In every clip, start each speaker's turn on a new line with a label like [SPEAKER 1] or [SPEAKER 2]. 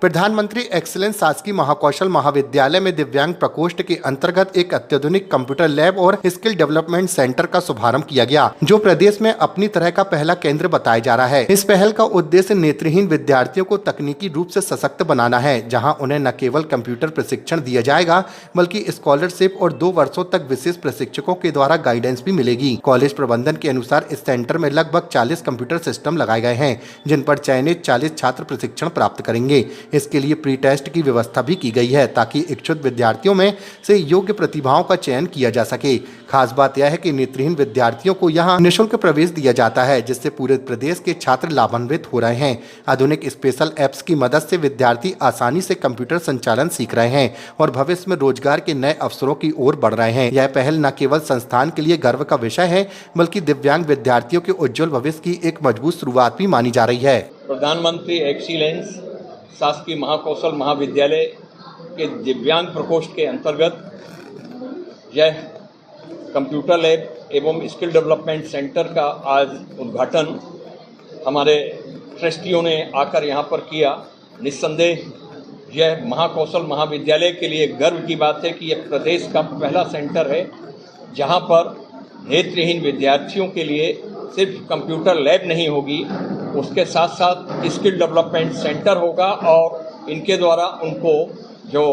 [SPEAKER 1] प्रधानमंत्री एक्सीलेंस शासकीय महाकौशल महाविद्यालय में दिव्यांग प्रकोष्ठ के अंतर्गत एक अत्याधुनिक कंप्यूटर लैब और स्किल डेवलपमेंट सेंटर का शुभारंभ किया गया, जो प्रदेश में अपनी तरह का पहला केंद्र बताया जा रहा है। इस पहल का उद्देश्य नेत्रहीन विद्यार्थियों को तकनीकी रूप से सशक्त बनाना है, जहां उन्हें न केवल कंप्यूटर प्रशिक्षण दिया जाएगा बल्कि स्कॉलरशिप और 2 वर्षों तक विशेष प्रशिक्षकों के द्वारा गाइडेंस भी मिलेगी। कॉलेज प्रबंधन के अनुसार इस सेंटर में लगभग 40 कंप्यूटर सिस्टम लगाए गए हैं, जिन पर चयनित 40 छात्र प्रशिक्षण प्राप्त करेंगे। इसके लिए प्री टेस्ट की व्यवस्था भी की गई है, ताकि इच्छुक विद्यार्थियों में से योग्य प्रतिभाओं का चयन किया जा सके। खास बात यह है कि नेत्रहीन विद्यार्थियों को यहां निःशुल्क प्रवेश दिया जाता है, जिससे पूरे प्रदेश के छात्र लाभान्वित हो रहे हैं। आधुनिक स्पेशल ऐप्स की मदद से विद्यार्थी आसानी से कंप्यूटर संचालन सीख रहे हैं और भविष्य में रोजगार के नए अवसरों की ओर बढ़ रहे हैं। यह पहल न केवल संस्थान के लिए गर्व का विषय है, बल्कि दिव्यांग विद्यार्थियों के उज्जवल भविष्य की एक मजबूत शुरुआत भी मानी जा रही है।
[SPEAKER 2] प्रधानमंत्री एक्सीलेंस शासकीय महाकौशल महाविद्यालय के दिव्यांग प्रकोष्ठ के अंतर्गत यह कंप्यूटर लैब एवं स्किल डेवलपमेंट सेंटर का आज उद्घाटन हमारे ट्रस्टियों ने आकर यहाँ पर किया। निस्संदेह यह महाकौशल महाविद्यालय के लिए गर्व की बात है कि यह प्रदेश का पहला सेंटर है जहाँ पर नेत्रहीन विद्यार्थियों के लिए सिर्फ कंप्यूटर लैब नहीं होगी, उसके साथ साथ स्किल डेवलपमेंट सेंटर होगा और इनके द्वारा उनको जो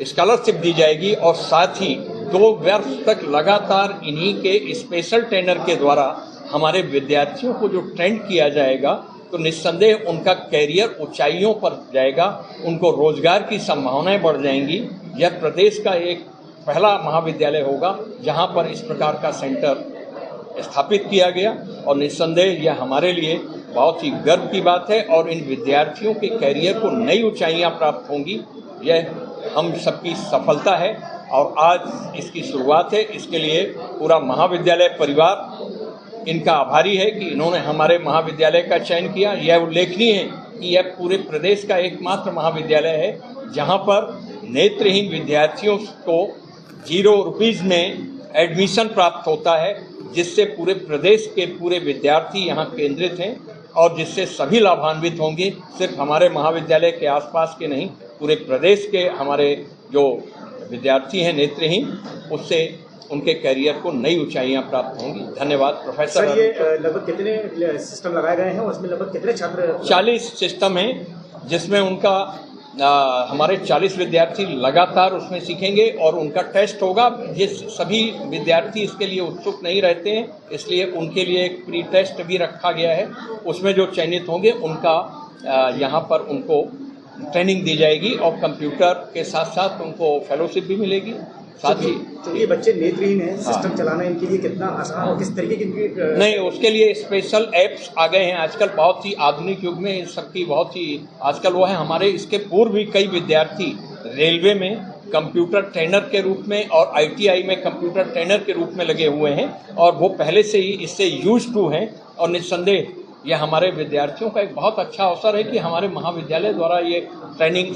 [SPEAKER 2] स्कॉलरशिप दी जाएगी और साथ ही 2 वर्ष तक लगातार इन्हीं के स्पेशल ट्रेनर के द्वारा हमारे विद्यार्थियों को जो ट्रेंड किया जाएगा, तो निस्संदेह उनका कैरियर ऊंचाइयों पर जाएगा, उनको रोजगार की संभावनाएं बढ़ जाएंगी। यह प्रदेश का एक पहला महाविद्यालय होगा जहां पर इस प्रकार का सेंटर स्थापित किया गया और निस्संदेह यह हमारे लिए बहुत ही गर्व की बात है और इन विद्यार्थियों के कैरियर को नई ऊंचाइयां प्राप्त होंगी। यह हम सबकी सफलता है और आज इसकी शुरुआत है। इसके लिए पूरा महाविद्यालय परिवार इनका आभारी है कि इन्होंने हमारे महाविद्यालय का चयन किया। यह उल्लेखनीय है कि यह पूरे प्रदेश का एकमात्र महाविद्यालय है जहां पर नेत्रहीन विद्यार्थियों को 0 रुपीस में एडमिशन प्राप्त होता है, जिससे पूरे प्रदेश के पूरे विद्यार्थी यहाँ केंद्रित हैं और जिससे सभी लाभान्वित होंगे। सिर्फ हमारे महाविद्यालय के आसपास के नहीं, पूरे प्रदेश के हमारे जो विद्यार्थी हैं नेत्रहीन, उससे उनके करियर को नई ऊंचाइयां प्राप्त होंगी। धन्यवाद प्रोफेसर।
[SPEAKER 3] सर, ये लगभग कितने सिस्टम लगाए गए हैं और उसमें लगभग कितने छात्र?
[SPEAKER 2] 40 सिस्टम हैं, जिसमें उनका हमारे 40 विद्यार्थी लगातार उसमें सीखेंगे और उनका टेस्ट होगा। ये सभी विद्यार्थी इसके लिए उत्सुक नहीं रहते हैं, इसलिए उनके लिए एक प्री टेस्ट भी रखा गया है। उसमें जो चयनित होंगे उनका यहाँ पर उनको ट्रेनिंग दी जाएगी और कंप्यूटर के साथ साथ उनको फेलोशिप भी मिलेगी। साथ ही
[SPEAKER 3] तो ये बच्चे नेत्रहीन हैं, सिस्टम चलाना इनके लिए कितना आसान और किस तरीके की
[SPEAKER 2] नहीं, उसके लिए स्पेशल ऐप्स आ गए हैं आजकल। बहुत ही आधुनिक युग में इस सबकी बहुत ही आजकल वो है। हमारे इसके पूर्व भी कई विद्यार्थी रेलवे में कंप्यूटर ट्रेनर के रूप में और ITI में कंप्यूटर ट्रेनर के रूप में लगे हुए हैं और वो पहले से ही इससे यूज्ड टू हैं और निस्संदेह यह हमारे विद्यार्थियों का एक बहुत अच्छा अवसर है कि हमारे महाविद्यालय द्वारा ये ट्रेनिंग